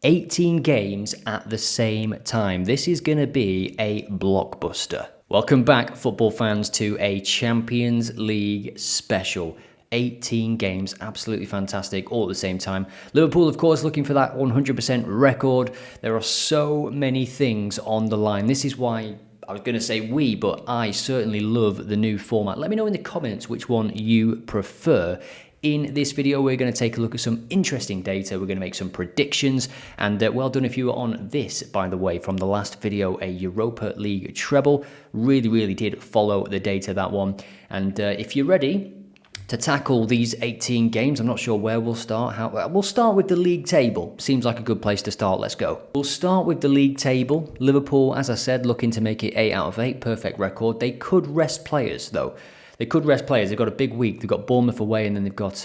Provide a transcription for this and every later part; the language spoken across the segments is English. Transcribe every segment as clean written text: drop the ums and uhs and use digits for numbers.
18 games at the same time. This is going to be a blockbuster. Welcome back, football fans, to a Champions League special. 18 games, absolutely fantastic, all at the same time. Liverpool, of course, looking for that 100% record. There are so many things on the line. This is why I was going to say we, but I certainly love the new format. Let me know in the comments which one you prefer. In this video, we're going to take a look at some interesting data. We're going to make some predictions. And well done if you were on this, by the way, from the last video, a Europa League treble. Really did follow the data, that one. And if you're ready to tackle these 18 games, I'm not sure where we'll start. We'll start with the league table. Seems like a good place to start. Let's go. We'll start with the league table. Liverpool, as I said, looking to make it 8 out of 8. Perfect record. They could rest players, though. They could rest players. They've got a big week. They've got Bournemouth away, and then they've got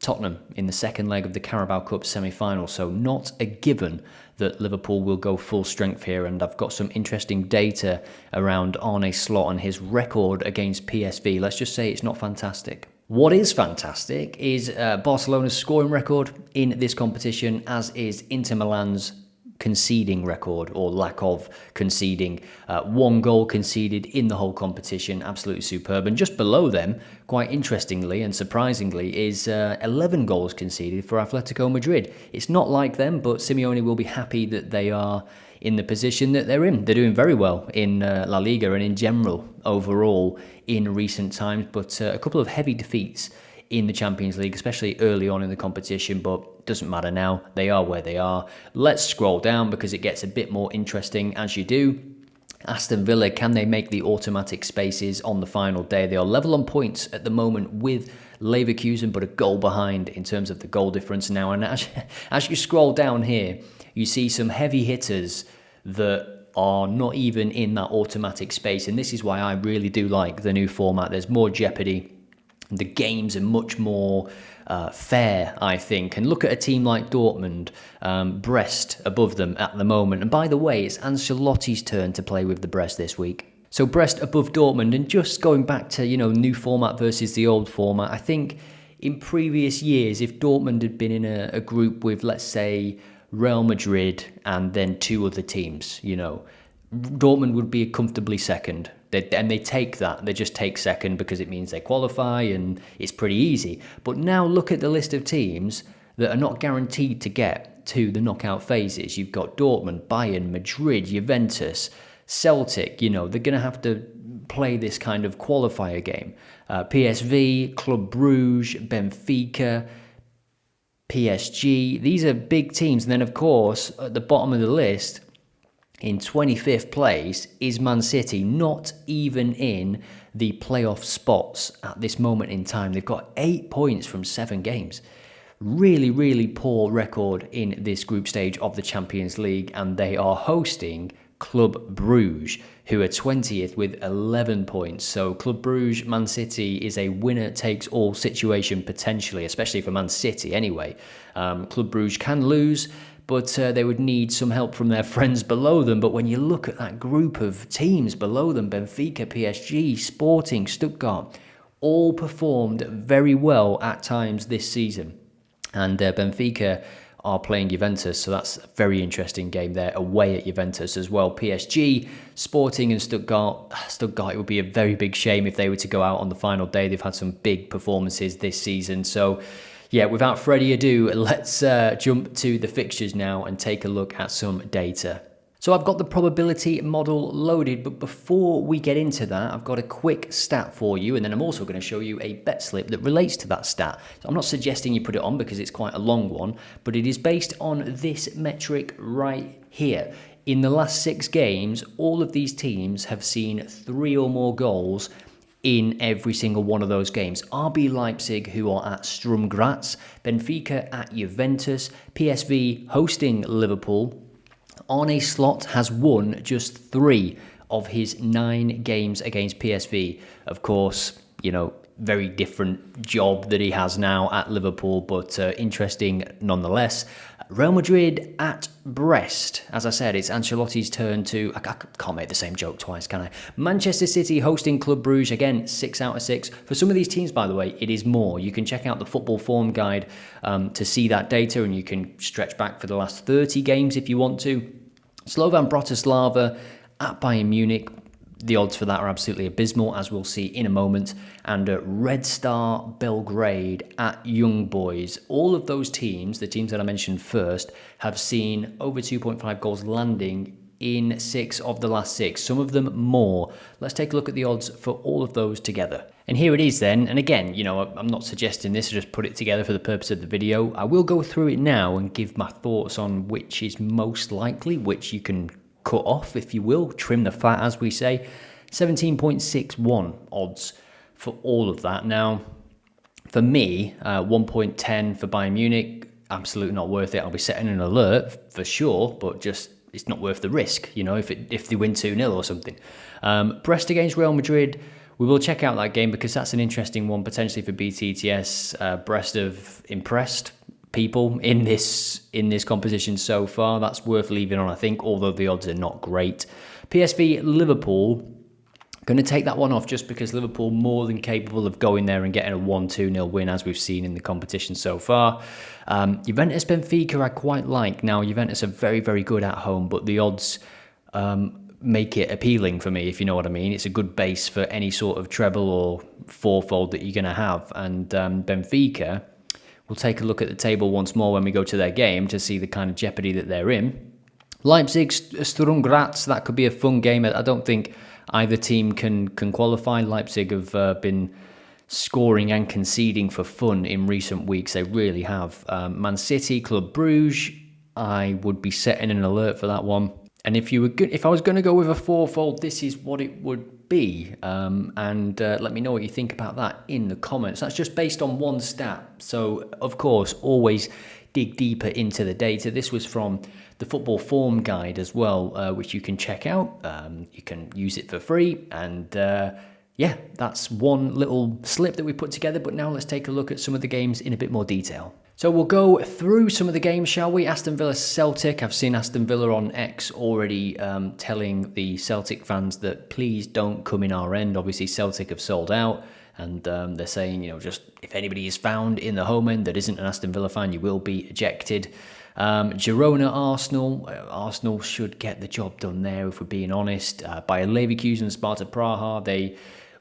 Tottenham in the second leg of the Carabao Cup semi-final. So not a given that Liverpool will go full strength here. And I've got some interesting data around Arne Slot and his record against PSV. Let's just say it's not fantastic. What is fantastic is Barcelona's scoring record in this competition, as is Inter Milan's conceding record, or lack of conceding. 1 goal conceded in the whole competition, absolutely superb. And just below them, quite interestingly and surprisingly, is 11 goals conceded for Atletico Madrid. It's not like them, but Simeone will be happy that they are in the position that they're in. They're doing very well in La Liga and in general overall in recent times, but a couple of heavy defeats in the Champions League, especially early on in the competition, but doesn't matter now. They are where they are. Let's scroll down because it gets a bit more interesting as you do. Aston Villa, can they make the automatic spaces on the final day? They are level on points at the moment with Leverkusen, but a goal behind in terms of the goal difference now. And as you scroll down here, you see some heavy hitters that are not even in that automatic space. And this is why I really do like the new format. There's more jeopardy. The games are much more fair, I think. And look at a team like Dortmund, Brest above them at the moment. And by the way, it's Ancelotti's turn to play with the Brest this week. So Brest above Dortmund, and just going back to, new format versus the old format, I think in previous years, if Dortmund had been in a group with, let's say, Real Madrid and then 2 other teams, Dortmund would be comfortably second. And they take that. They just take second because it means they qualify and it's pretty easy. But now look at the list of teams that are not guaranteed to get to the knockout phases. You've got Dortmund, Bayern, Madrid, Juventus, Celtic. They're going to have to play this kind of qualifier game. PSV, Club Brugge, Benfica, PSG. These are big teams. And then, of course, at the bottom of the list, in 25th place is Man City, not even in the playoff spots at this moment in time. They've got 8 points from 7 games. Really poor record in this group stage of the Champions League, and they are hosting Club Brugge, who are 20th with 11 points. So Club Brugge, Man City is a winner-takes-all situation potentially, especially for Man City anyway. Club Brugge can lose, but they would need some help from their friends below them. But when you look at that group of teams below them, Benfica, PSG, Sporting, Stuttgart, all performed very well at times this season. And Benfica are playing Juventus, so that's a very interesting game there, away at Juventus as well. PSG, Sporting and Stuttgart. Stuttgart, it would be a very big shame if they were to go out on the final day. They've had some big performances this season, so yeah, without further ado, let's jump to the fixtures now and take a look at some data. So I've got the probability model loaded, but before we get into that, I've got a quick stat for you, and then I'm also going to show you a bet slip that relates to that stat. So I'm not suggesting you put it on because it's quite a long one, but it is based on this metric right here. In the last 6 games, all of these teams have seen 3 or more goals in every single one of those games. RB Leipzig, who are at Sturm Graz, Benfica at Juventus, PSV hosting Liverpool. Arne Slot has won just 3 of his 9 games against PSV. Of course, very different job that he has now at Liverpool, but interesting nonetheless. Real Madrid at Brest. As I said, it's Ancelotti's turn to... I can't make the same joke twice, can I? Manchester City hosting Club Brugge. Again, 6 out of 6. For some of these teams, by the way, it is more. You can check out the Football Form Guide to see that data, and you can stretch back for the last 30 games if you want to. Slovan Bratislava at Bayern Munich. The odds for that are absolutely abysmal, as we'll see in a moment. And Red Star Belgrade at Young Boys. All of those teams, the teams that I mentioned first, have seen over 2.5 goals landing in 6 of the last 6. Some of them more. Let's take a look at the odds for all of those together. And here it is then. And again, you know, I'm not suggesting this, I just put it together for the purpose of the video. I will go through it now and give my thoughts on which is most likely, which you can cut off, if you will, trim the fat, as we say. 17.61 odds for all of that. Now, for me, 1.10 for Bayern Munich, absolutely not worth it. I'll be setting an alert for sure, but just it's not worth the risk, you know, if they win 2-0 or something. Brest against Real Madrid, we will check out that game because that's an interesting one potentially for BTTS. Brest have impressed people in this composition so far. That's worth leaving on, I think, although the odds are not great. PSV Liverpool, going to take that one off just because Liverpool more than capable of going there and getting a 1-2-0 win, as we've seen in the competition so far. Juventus Benfica I quite like. Now, Juventus are very, very good at home, but the odds make it appealing for me, if you know what I mean. It's a good base for any sort of treble or fourfold that you're going to have. And Benfica, we'll take a look at the table once more when we go to their game to see the kind of jeopardy that they're in. Leipzig, Sturm Graz, that could be a fun game. I don't think either team can qualify. Leipzig have been scoring and conceding for fun in recent weeks. They really have. Man City, Club Brugge, I would be setting an alert for that one. And if I was going to go with a fourfold, this is what it would be. And let me know what you think about that in the comments. That's just based on one stat. So, of course, always dig deeper into the data. This was from the Football Form Guide as well, which you can check out. You can use it for free. And yeah, that's one little slip that we put together. But now let's take a look at some of the games in a bit more detail. So we'll go through some of the games, shall we? Aston Villa Celtic. I've seen Aston Villa on X already telling the Celtic fans that please don't come in our end. Obviously, Celtic have sold out. And they're saying, you know, just if anybody is found in the home end that isn't an Aston Villa fan, you will be ejected. Girona, Arsenal. Arsenal should get the job done there, if we're being honest. Bayer Leverkusen and Sparta Praha, they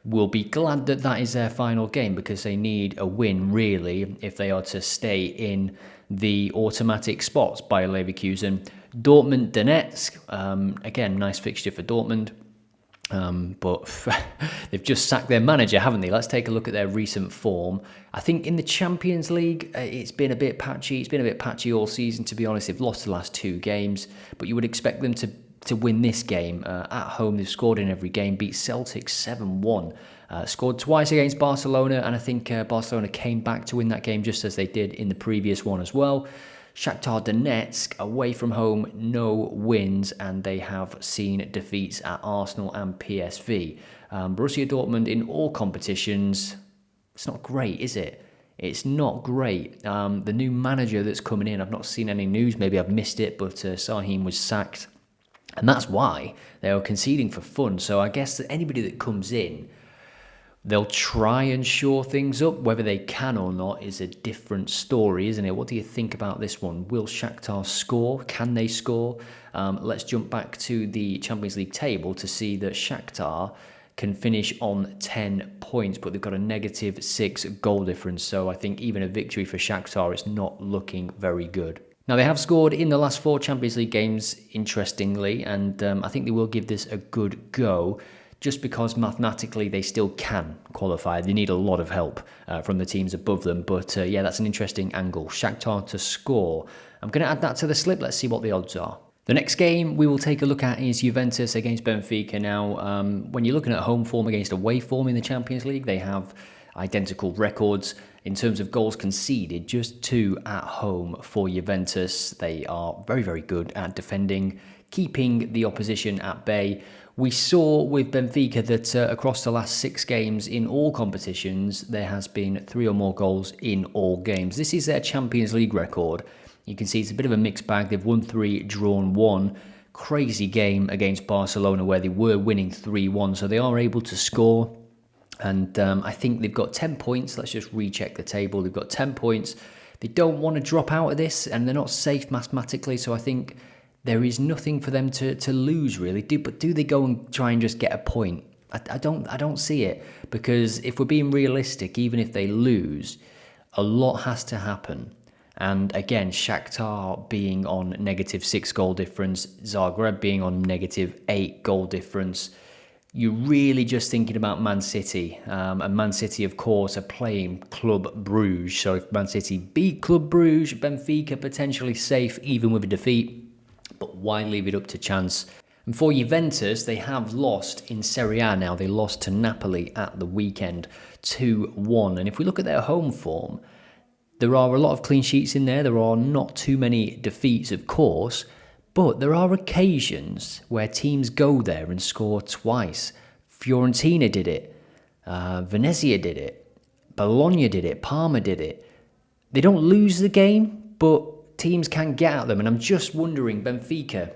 will be glad that that is their final game because they need a win, really, if they are to stay in the automatic spots. Bayer Leverkusen. Dortmund, Donetsk. Again, nice fixture for Dortmund. But they've just sacked their manager, haven't they? Let's take a look at their recent form. I think in the Champions League, it's been a bit patchy. It's been a bit patchy all season, to be honest. They've lost the last 2 games, but you would expect them to win this game. At home, they've scored in every game, beat Celtic 7-1. Scored twice against Barcelona, and I think Barcelona came back to win that game just as they did in the previous one as well. Shakhtar Donetsk, away from home, no wins, and they have seen defeats at Arsenal and PSV. Borussia Dortmund in all competitions, it's not great, is it? It's not great. The new manager that's coming in, I've not seen any news, maybe I've missed it, but Sahin was sacked, and that's why they are conceding for fun. So I guess that anybody that comes in, they'll try and shore things up. Whether they can or not is a different story, isn't it? What do you think about this one? Will Shakhtar score? Can they score? Let's jump back to the Champions League table to see that Shakhtar can finish on 10 points, but they've got a -6 goal difference. So I think even a victory for Shakhtar is not looking very good. Now, they have scored in the last 4 Champions League games, interestingly, and I think they will give this a good go. Just because mathematically they still can qualify. They need a lot of help from the teams above them. But yeah, that's an interesting angle. Shakhtar to score. I'm going to add that to the slip. Let's see what the odds are. The next game we will take a look at is Juventus against Benfica. Now, when you're looking at home form against away form in the Champions League, they have identical records in terms of goals conceded, just 2 at home for Juventus. They are very, very good at defending, keeping the opposition at bay. We saw with Benfica that across the last 6 games in all competitions, there has been 3 or more goals in all games. This is their Champions League record. You can see it's a bit of a mixed bag. They've won 3, drawn 1. Crazy game against Barcelona where they were winning 3-1, so they are able to score. And I think they've got 10 points. Let's just recheck the table. They've got 10 points. They don't want to drop out of this, and they're not safe mathematically, so I think there is nothing for them to lose, really. But do they go and try and just get a point? I don't see it, because if we're being realistic, even if they lose, a lot has to happen. And again, Shakhtar being on -6 goal difference, Zagreb being on -8 goal difference, you're really just thinking about Man City. And Man City, of course, are playing Club Brugge. So if Man City beat Club Brugge, Benfica potentially safe even with a defeat. But why leave it up to chance? And for Juventus, they have lost in Serie A now. They lost to Napoli at the weekend, 2-1. And if we look at their home form, there are a lot of clean sheets in there. There are not too many defeats, of course. But there are occasions where teams go there and score twice. Fiorentina did it. Venezia did it. Bologna did it. Parma did it. They don't lose the game, but teams can get at them, and I'm just wondering, Benfica,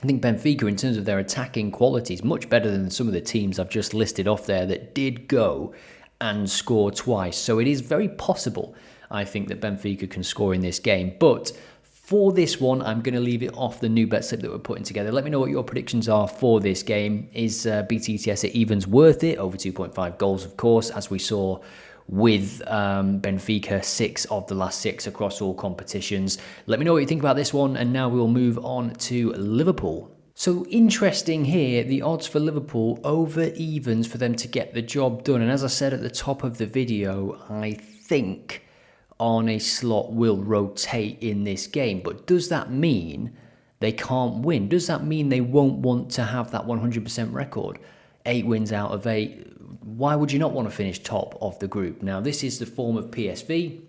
I think Benfica in terms of their attacking qualities, much better than some of the teams I've just listed off there that did go and score twice. So it is very possible, I think, that Benfica can score in this game. But for this one, I'm going to leave it off the new bet slip that we're putting together. Let me know what your predictions are for this game. Is BTTS at evens worth it? Over 2.5 goals, of course, as we saw with Benfica, 6 of the last 6 across all competitions. Let me know what you think about this one, and now we'll move on to Liverpool. So interesting here, the odds for Liverpool over evens for them to get the job done. And as I said at the top of the video, I think Arne Slot will rotate in this game. But does that mean they can't win? Does that mean they won't want to have that 100% record? 8 wins out of 8. Why would you not want to finish top of the group? Now, this is the form of PSV.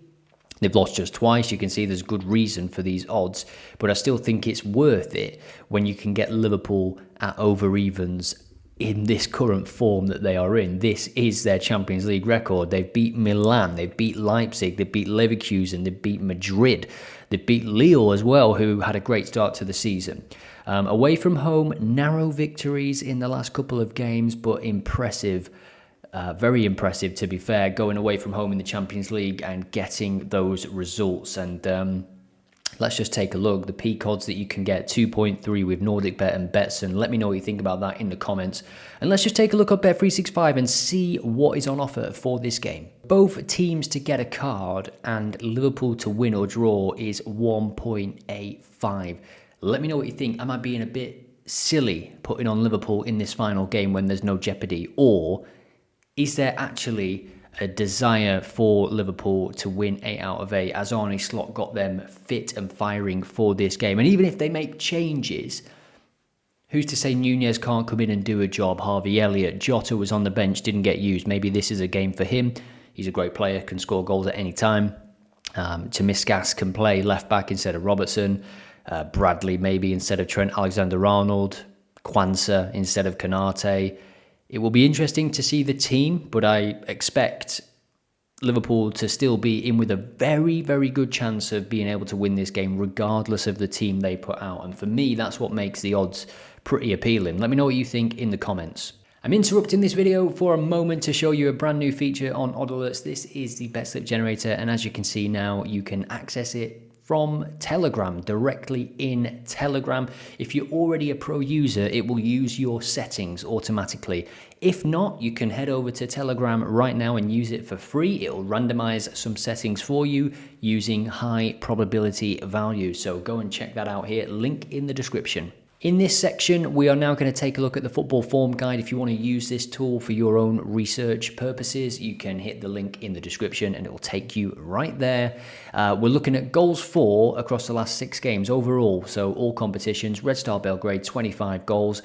They've lost just twice. You can see there's good reason for these odds, but I still think it's worth it when you can get Liverpool at over evens in this current form that they are in. This is their Champions League record. They've beat Milan, they've beat Leipzig, they've beat Leverkusen, they've beat Madrid, they've beat Lille as well, who had a great start to the season. Away from home, narrow victories in the last couple of games, but impressive. Very impressive, to be fair, going away from home in the Champions League and getting those results. And let's just take a look. The peak odds that you can get, 2.3 with NordicBet and Betson. Let me know what you think about that in the comments. And let's just take a look at Bet365 and see what is on offer for this game. Both teams to get a card and Liverpool to win or draw is 1.85. Let me know what you think. Am I being a bit silly putting on Liverpool in this final game when there's no jeopardy? Or is there actually a desire for Liverpool to win 8 out of 8 as Arne Slot got them fit and firing for this game? And even if they make changes, who's to say Nunez can't come in and do a job? Harvey Elliott, Jota was on the bench, didn't get used. Maybe this is a game for him. He's a great player, can score goals at any time. Tomiskas can play left back instead of Robertson. Bradley maybe instead of Trent Alexander-Arnold. Kwanzaa instead of Konate. It will be interesting to see the team, but I expect Liverpool to still be in with a very, very good chance of being able to win this game regardless of the team they put out. And for me, that's what makes the odds pretty appealing. Let me know what you think in the comments. I'm interrupting this video for a moment to show you a brand new feature on OddAlerts. This is the bet slip generator, and as you can see now, you can access it from Telegram, directly in Telegram. If you're already a pro user, it will use your settings automatically. If not, you can head over to Telegram right now and use it for free. It'll randomize some settings for you using high probability values. So go and check that out here, link in the description. In this section, we are now going to take a look at the football form guide. If you want to use this tool for your own research purposes, you can hit the link in the description and it will take you right there. We're looking at goals for across the last 6 games overall. So all competitions, Red Star Belgrade, 25 goals,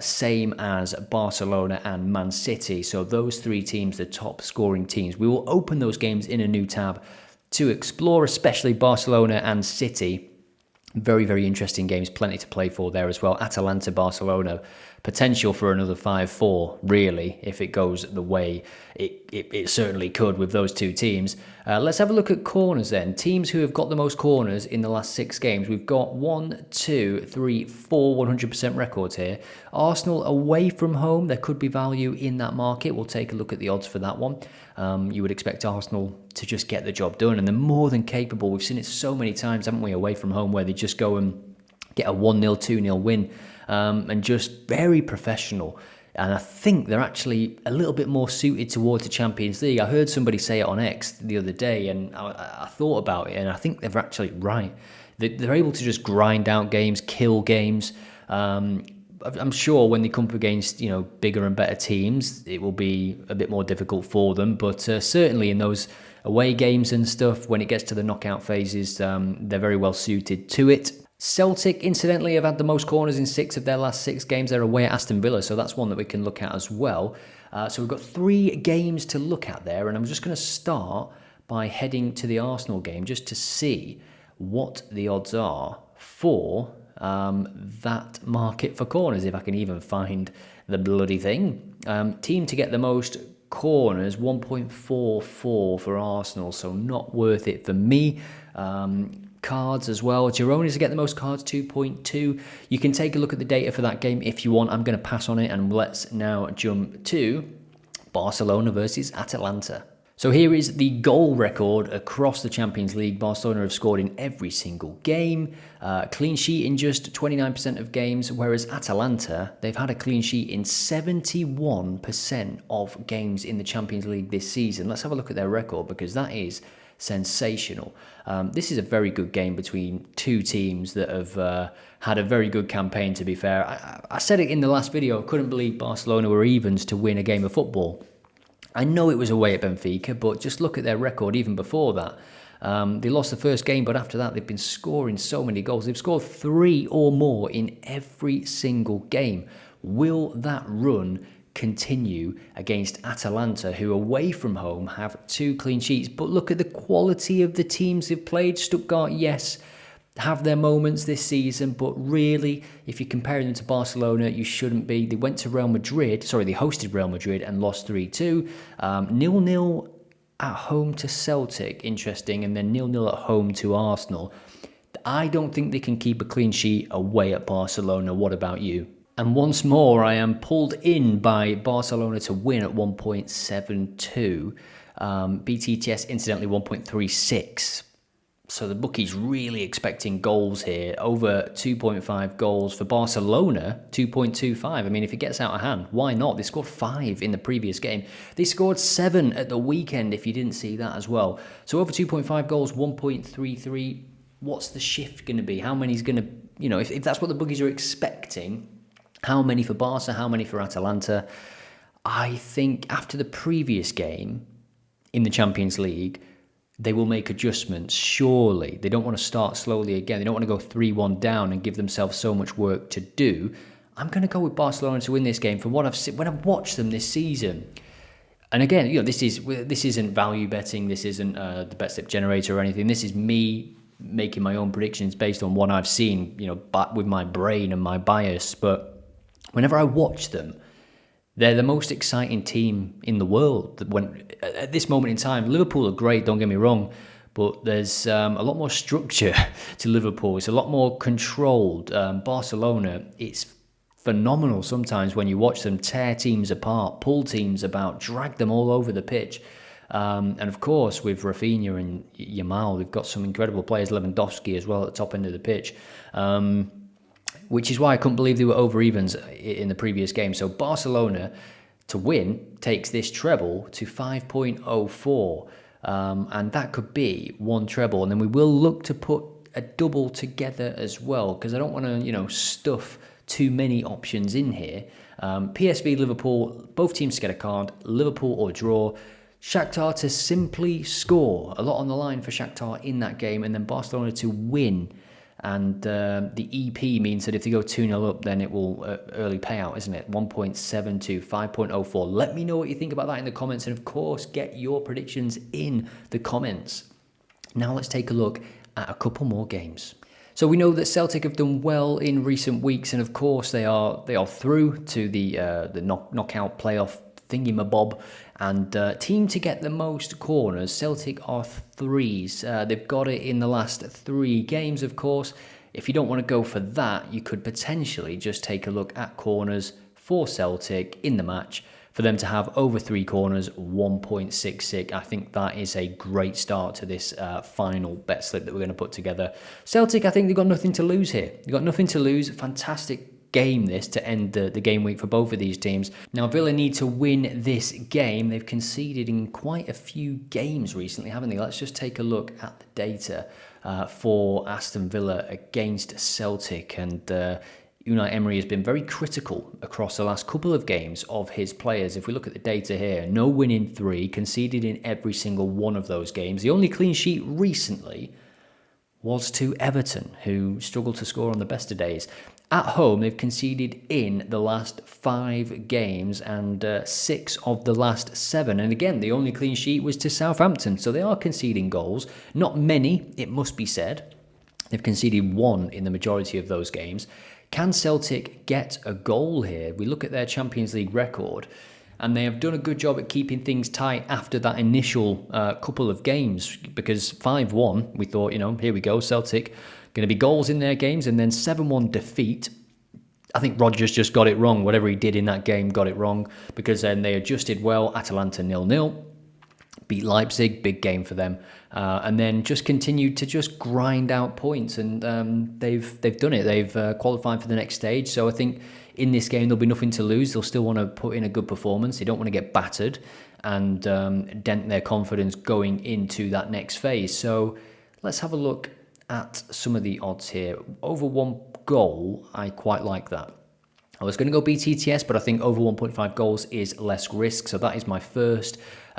same as Barcelona and Man City. So those 3 teams, the top scoring teams. We will open those games in a new tab to explore, especially Barcelona and City. Very, very interesting games, plenty to play for there as well. Atalanta, Barcelona, potential for another 5-4, really, if it goes the way it certainly could with those two teams. Let's have a look at corners then. Teams who have got the most corners in the last 6 games. We've got 1, 2, 3, 4 100% records here. Arsenal away from home, there could be value in that market. We'll take a look at the odds for that one. You would expect Arsenal to just get the job done, and they're more than capable. We've seen it so many times, haven't we, away from home, where they just go and get a 1-0, 2-0 win, and just very professional. And I think they're actually a little bit more suited towards the Champions League. I heard somebody say it on X the other day, and I thought about it, and I think they're actually right. They're able to just grind out games, kill games. I'm sure when they come up against, bigger and better teams, it will be a bit more difficult for them. But certainly in those away games and stuff, when it gets to the knockout phases, they're very well suited to it. Celtic, incidentally, have had the most corners in 6 of their last 6 games. They're away at Aston Villa, so that's one that we can look at as well. So we've got 3 games to look at there, and I'm just going to start by heading to the Arsenal game just to see what the odds are for that market for corners, if I can even find the bloody thing. Team to get the most corners, 1.44 for Arsenal, so not worth it for me. Cards as well. Girona to get the most cards, 2.2. You can take a look at the data for that game if you want. I'm going to pass on it, and let's now jump to Barcelona versus Atalanta. So here is the goal record across the Champions League. Barcelona have scored in every single game. Clean sheet in just 29% of games, whereas Atalanta, they've had a clean sheet in 71% of games in the Champions League this season. Let's have a look at their record, because that is sensational. This is a very good game between two teams that have had a very good campaign, to be fair. I said it in the last video, I couldn't believe Barcelona were evens to win a game of football. I know it was away at Benfica, but just look at their record even before that. They lost the first game, but after that they've been scoring so many goals. They've scored 3 or more in every single game. Will that run continue against Atalanta, who away from home have 2 clean sheets? But look at the quality of the teams they've played. Stuttgart, yes, have their moments this season, but really, if you're comparing them to Barcelona, you shouldn't be. They went to Real Madrid, they hosted Real Madrid and lost 3-2. 0-0 at home to Celtic, interesting, and then 0-0 at home to Arsenal. I don't think they can keep a clean sheet away at Barcelona. What about you? And once more, I am pulled in by Barcelona to win at 1.72. BTTS, incidentally, 1.36. So the bookie's really expecting goals here. Over 2.5 goals for Barcelona, 2.25. I mean, if it gets out of hand, why not? They scored 5 in the previous game. They scored 7 at the weekend, if you didn't see that as well. So over 2.5 goals, 1.33. What's the shift going to be? How many's going to, if that's what the bookies are expecting, how many for Barca, how many for Atalanta? I think after the previous game in the Champions League, they will make adjustments, surely. They don't want to start slowly again. They don't want to go 3-1 down and give themselves so much work to do. I'm going to go with Barcelona to win this game from what I've seen when I've watched them this season. And again, this isn't value betting. This isn't the bet slip generator or anything. This is me making my own predictions based on what I've seen, with my brain and my bias. But whenever I watch them, they're the most exciting team in the world. At this moment in time, Liverpool are great, don't get me wrong, but there's a lot more structure to Liverpool. It's a lot more controlled. Barcelona, it's phenomenal sometimes when you watch them tear teams apart, pull teams about, drag them all over the pitch. And of course, with Rafinha and Yamal, they've got some incredible players, Lewandowski as well at the top end of the pitch. Which is why I couldn't believe they were over evens in the previous game. So Barcelona to win takes this treble to 5.04. And that could be one treble. And then we will look to put a double together as well, because I don't want to, stuff too many options in here. PSV, Liverpool, both teams to get a card, Liverpool or draw. Shakhtar to simply score. A lot on the line for Shakhtar in that game. And then Barcelona to win. And the EP means that if they go 2-0 up, then it will early payout, isn't it? 1.72, 5.04. Let me know what you think about that in the comments. And of course, get your predictions in the comments. Now let's take a look at a couple more games. So we know that Celtic have done well in recent weeks, and of course they are through to the knockout playoff thingamabob. And team to get the most corners, Celtic are threes. They've got it in the last 3 games, of course. If you don't want to go for that, you could potentially just take a look at corners for Celtic in the match. For them to have over 3 corners, 1.66. I think that is a great start to this final bet slip that we're going to put together. Celtic, I think they've got nothing to lose here. They've got nothing to lose. Fantastic game this to end the game week for both of these teams. Now, Villa need to win this game. They've conceded in quite a few games recently, haven't they? Let's just take a look at the data for Aston Villa against Celtic. And Unai Emery has been very critical across the last couple of games of his players. If we look at the data here, no win in 3, conceded in every single one of those games. The only clean sheet recently was to Everton, who struggled to score on the best of days. At home, they've conceded in the last 5 games and 6 of the last 7. And again, the only clean sheet was to Southampton. So they are conceding goals. Not many, it must be said. They've conceded 1 in the majority of those games. Can Celtic get a goal here? We look at their Champions League record, and they have done a good job at keeping things tight after that initial couple of games, because 5-1, we thought, here we go, Celtic, going to be goals in their games, and then 7-1 defeat. I think Rodgers just got it wrong. Whatever he did in that game, got it wrong, because then they adjusted well. Atalanta 0-0. Beat Leipzig, big game for them, and then just continued to just grind out points, and they've done it. They've qualified for the next stage. So I think in this game there'll be nothing to lose. They'll still want to put in a good performance. They don't want to get battered and dent their confidence going into that next phase. So let's have a look at some of the odds here. Over 1 goal, I quite like that. I was going to go BTTS, but I think over 1.5 goals is less risk. So that is my first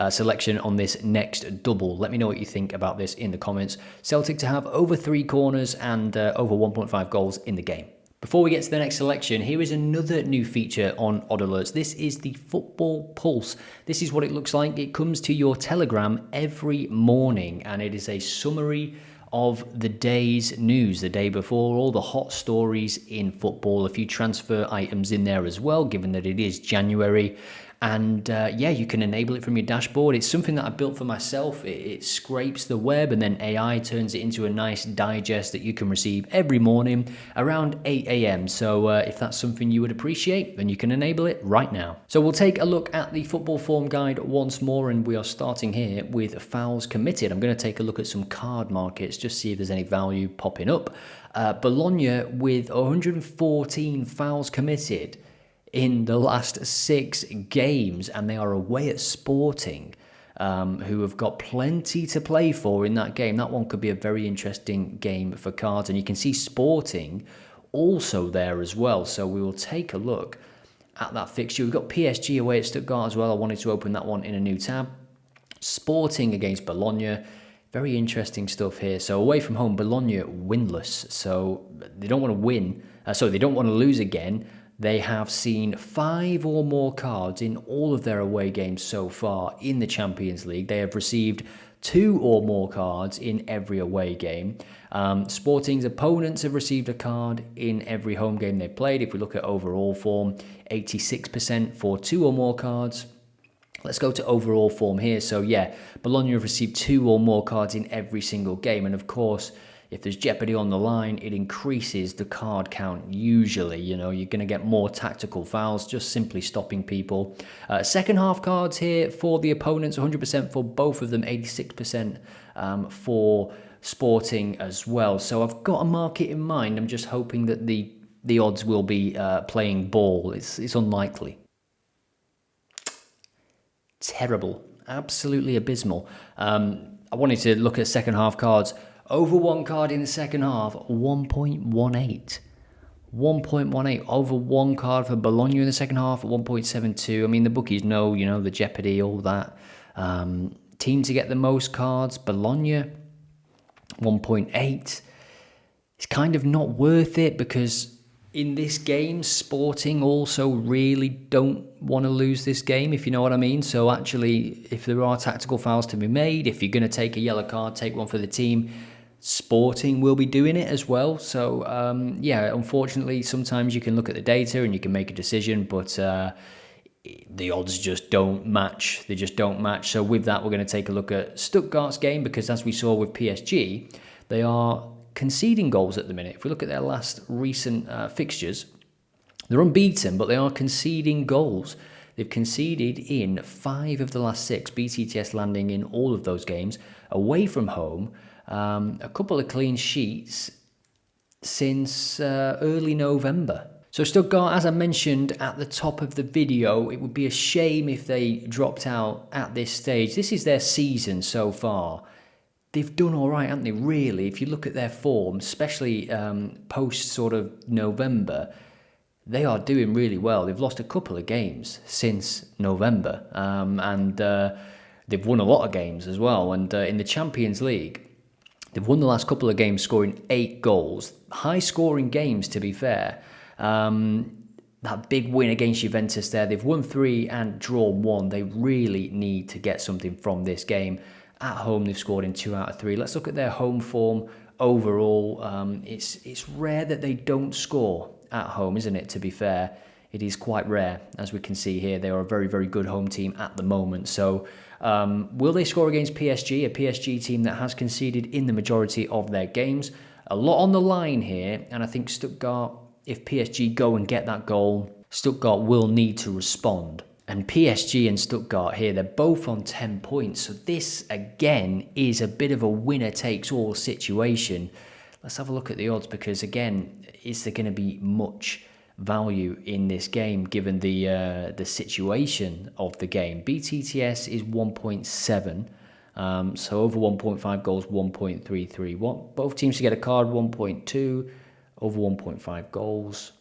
selection on this next double. Let me know what you think about this in the comments. Celtic to have over 3 corners and over 1.5 goals in the game. Before we get to the next selection, here is another new feature on OddAlerts. This is the Football Pulse. This is what it looks like. It comes to your Telegram every morning, and it is a summary of the day's news, the day before, all the hot stories in football, a few transfer items in there as well, given that it is January. And yeah, you can enable it from your dashboard. It's something that I built for myself. It scrapes the web, and then AI turns it into a nice digest that you can receive every morning around 8 a.m. So if that's something you would appreciate, then you can enable it right now. So we'll take a look at the football form guide once more, and we are starting here with fouls committed. I'm going to take a look at some card markets, just see if there's any value popping up. Bologna with 114 fouls committed in the last 6 games, and they are away at Sporting, who have got plenty to play for in that game. That one could be a very interesting game for cards, and you can see Sporting also there as well. So we will take a look at that fixture. We've got PSG away at Stuttgart as well. I wanted to open that one in a new tab. Sporting against Bologna. Very interesting stuff here. So away from home, Bologna winless. So they don't want to win. They don't want to lose again. They have seen 5 or more cards in all of their away games so far in the Champions League. They have received 2 or more cards in every away game. Sporting's opponents have received a card in every home game they've played. If we look at overall form, 86% for 2 or more cards. Let's go to overall form here. So yeah, Bologna have received 2 or more cards in every single game. And of course, if there's jeopardy on the line, it increases the card count usually. You're going to get more tactical fouls, just simply stopping people. Second half cards here for the opponents, 100% for both of them, 86% for Sporting as well. So I've got a market in mind. I'm just hoping that the odds will be playing ball. It's unlikely. Terrible. Absolutely abysmal. I wanted to look at second half cards. Over 1 card in the second half, 1.18. 1.18. Over 1 card for Bologna in the second half, 1.72. I mean, the bookies know, the jeopardy, all that. Team to get the most cards, Bologna, 1.8. It's kind of not worth it, because in this game, Sporting also really don't want to lose this game, if you know what I mean. So actually, if there are tactical fouls to be made, if you're going to take a yellow card, take one for the team. Sporting will be doing it as well. So, yeah, unfortunately, sometimes you can look at the data and you can make a decision, but the odds just don't match. They just don't match. So with that, we're going to take a look at Stuttgart's game, because as we saw with PSG, they are conceding goals at the minute. If we look at their last recent fixtures, they're unbeaten, but they are conceding goals. They've conceded in 5 of the last 6, BTTS landing in all of those games, away from home. A couple of clean sheets since early November. So Stuttgart, as I mentioned at the top of the video, it would be a shame if they dropped out at this stage. This is their season so far. They've done all right, haven't they, really? If you look at their form, especially post sort of November, they are doing really well. They've lost a couple of games since November, and they've won a lot of games as well. And in the Champions League, they've won the last couple of games, scoring 8 goals. High-scoring games, to be fair. That big win against Juventus there, they've won 3 and drawn 1. They really need to get something from this game. At home, they've scored in 2 out of 3. Let's look at their home form overall. It's rare that they don't score at home, isn't it, to be fair? It is quite rare, as we can see here. They are a very, very good home team at the moment. So will they score against PSG, a PSG team that has conceded in the majority of their games? A lot on the line here, and I think Stuttgart, if PSG go and get that goal, Stuttgart will need to respond. And PSG and Stuttgart here, they're both on 10 points. So this, again, is a bit of a winner-takes-all situation. Let's have a look at the odds, because, again, is there going to be much value in this game given the situation of the game? BTTS is 1.7, so over 1.5 goals, 1.33. Both teams to get a card, 1.2. Over 1.5 goals.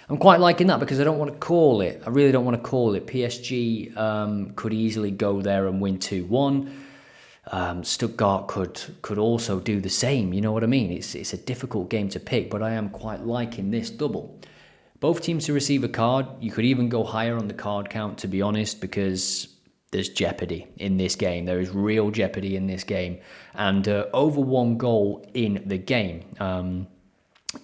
I'm quite liking that, because I don't want to call it. I really don't want to call it. PSG could easily go there and win 2-1. Stuttgart could also do the same. You know what I mean? It's a difficult game to pick, but I am quite liking this double. Both teams to receive a card. You could even go higher on the card count, to be honest, because there's jeopardy in this game. There is real jeopardy in this game. And over 1 goal in the game.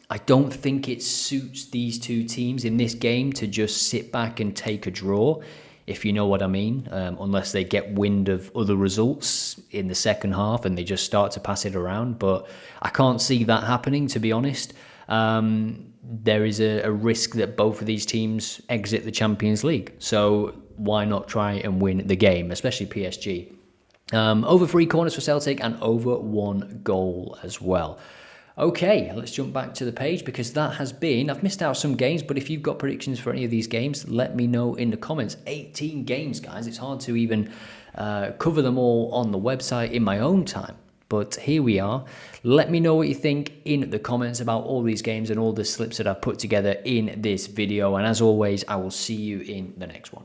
I don't think it suits these two teams in this game to just sit back and take a draw, if you know what I mean, unless they get wind of other results in the second half and they just start to pass it around. But I can't see that happening, to be honest. There is a risk that both of these teams exit the Champions League. So why not try and win the game, especially PSG? Over 3 corners for Celtic and over 1 goal as well. Okay, let's jump back to the page, because that has been... I've missed out some games, but if you've got predictions for any of these games, let me know in the comments. 18 games, guys. It's hard to even cover them all on the website in my own time. But here we are. Let me know what you think in the comments about all these games and all the slips that I've put together in this video. And as always, I will see you in the next one.